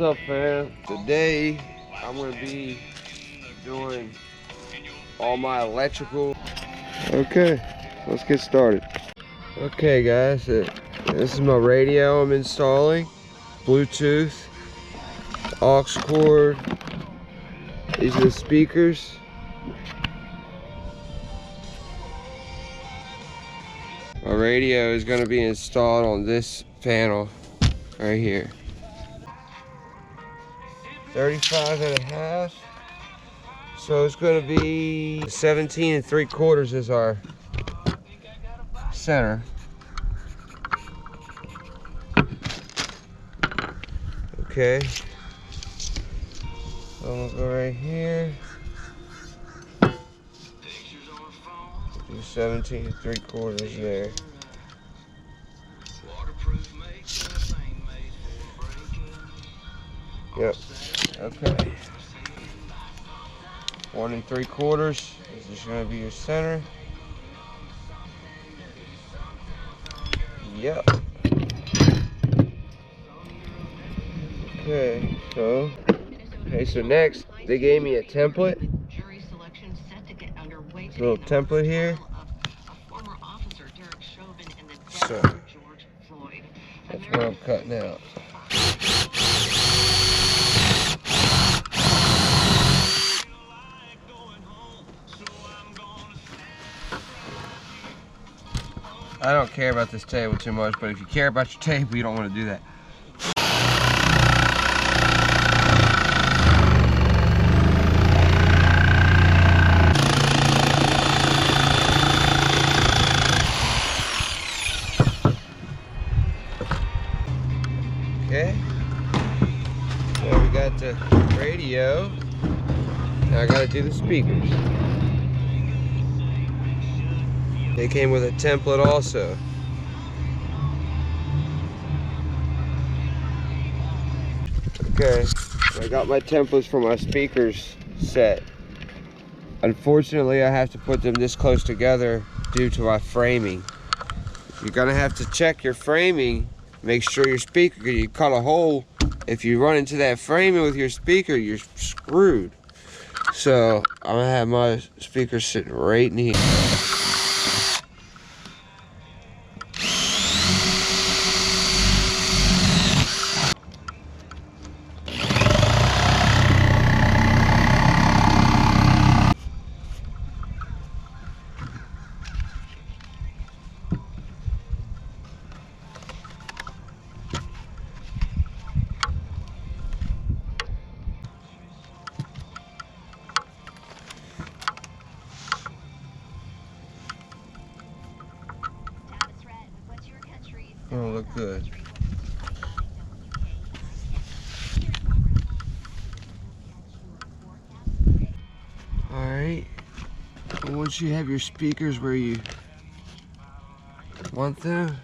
up, fam? Today I'm gonna be doing all my electrical. Okay, let's get started. Okay guys, this is my radio I'm installing. Bluetooth, aux cord. These are the speakers. My radio is going to be installed on this panel right here. 35.5. So it's going to be 17 3/4 is our center. Okay. So I'm going to go right here. Do 17 3/4 there. Yep. Okay. 1 3/4. This is going to be your center. Yep. Okay, so next they gave me a template. This little template here. So that's what I'm cutting out. I don't care about this table too much, but if you care about your table, you don't want to do that. Okay, so we got the radio. Now I gotta do the speakers. They came with a template also. Okay, so I got my templates for my speakers set. Unfortunately, I have to put them this close together due to my framing. You're gonna have to check your framing. Make sure your speaker, you cut a hole. If you run into that framing with your speaker, you're screwed. So I'm gonna have my speaker sitting right in here. Oh, look good. Alright. Once you have your speakers where you want them,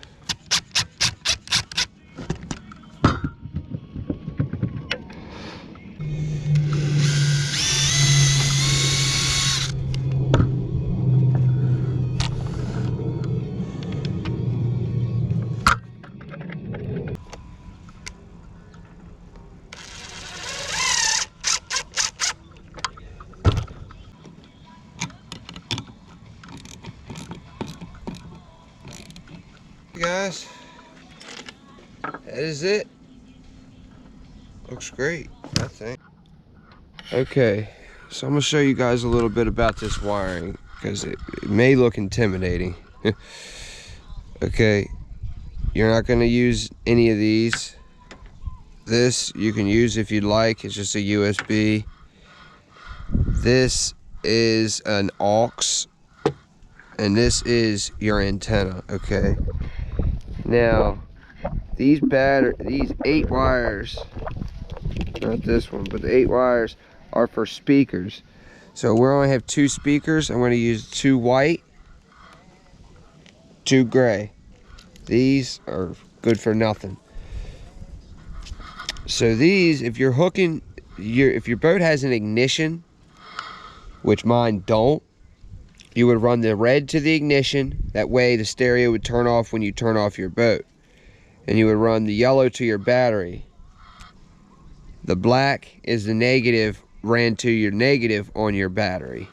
guys, that is it. Looks great, I think. Okay, so I'm gonna show you guys a little bit about this wiring because it may look intimidating. Okay, you're not gonna use any of these. This you can use if you'd like. It's just a USB. This is an aux, and this is your antenna. Okay. Now, these 8 wires, not this one, but the 8 wires are for speakers. So we only have 2 speakers. I'm going to use 2 white, 2 gray. These are good for nothing. So these, if you're hooking, if your boat has an ignition, which mine don't, you would run the red to the ignition. That way the stereo would turn off when you turn off your boat. And you would run the yellow to your battery. The black is the negative ran to your negative on your battery.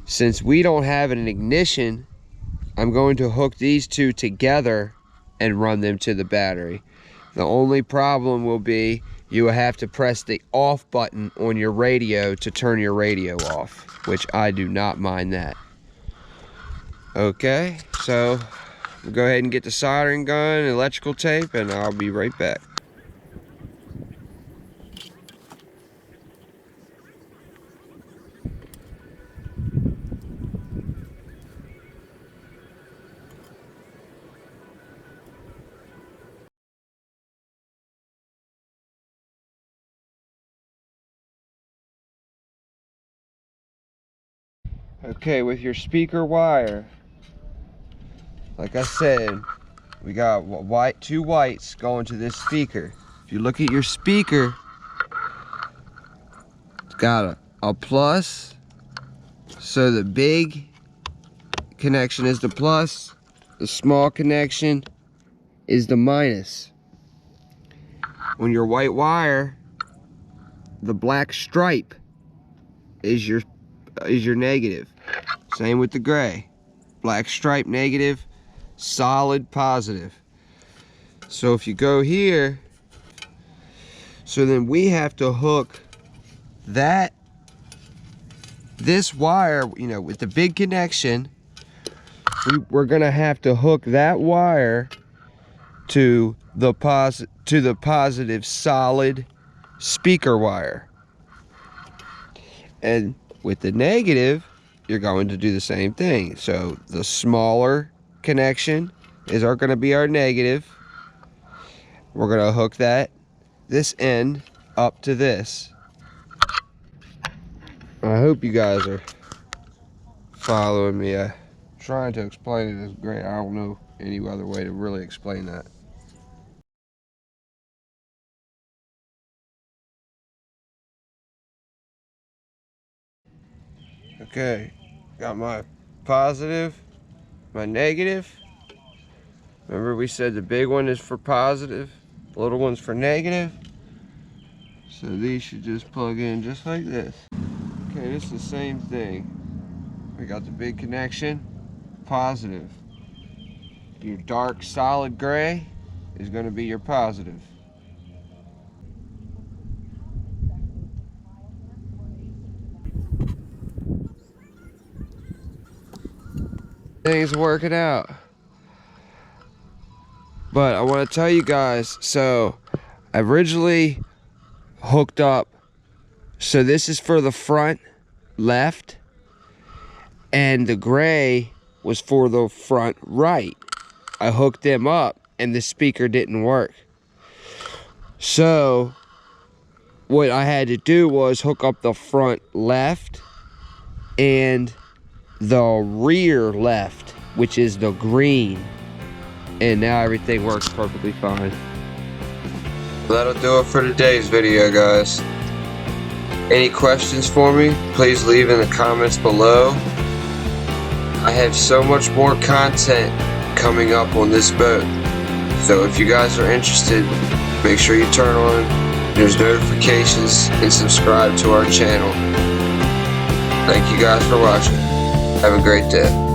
Since we don't have an ignition, I'm going to hook these two together and run them to the battery. The only problem will be you will have to press the off button on your radio to turn your radio off, which I do not mind that. Okay, so we'll go ahead and get the soldering gun, electrical tape, and I'll be right back. Okay, with your speaker wire, like I said, we got two whites going to this speaker. If you look at your speaker, it's got a plus, so the big connection is the plus, the small connection is the minus. On your white wire, the black stripe is your negative. Same with the gray. Black stripe negative, solid positive. So if you go here, so then we have to hook this wire, you know, with the big connection, we're gonna have to hook that wire to the positive solid speaker wire. And with the negative, you're going to do the same thing. So the smaller connection is going to be our negative. We're going to hook this end up to this. I hope you guys are following me. I'm trying to explain it as great. I don't know any other way to really explain that. Okay, got my positive, my negative. Remember we said the big one is for positive, the little one's for negative. So these should just plug in just like this. Okay, this is the same thing. We got the big connection, positive. Your dark solid gray is going to be your positive. Things working out. But I want to tell you guys, so I originally hooked up, so this is for the front left, and the gray was for the front right. I hooked them up and the speaker didn't work. So what I had to do was hook up the front left and the rear left, which is the green, and now everything works perfectly fine. That'll do it for today's video, guys. Any questions for me, please leave in the comments below. I have so much more content coming up on this boat, so if you guys are interested, make sure you turn on those notifications and subscribe to our channel. Thank you guys for watching. Have a great day.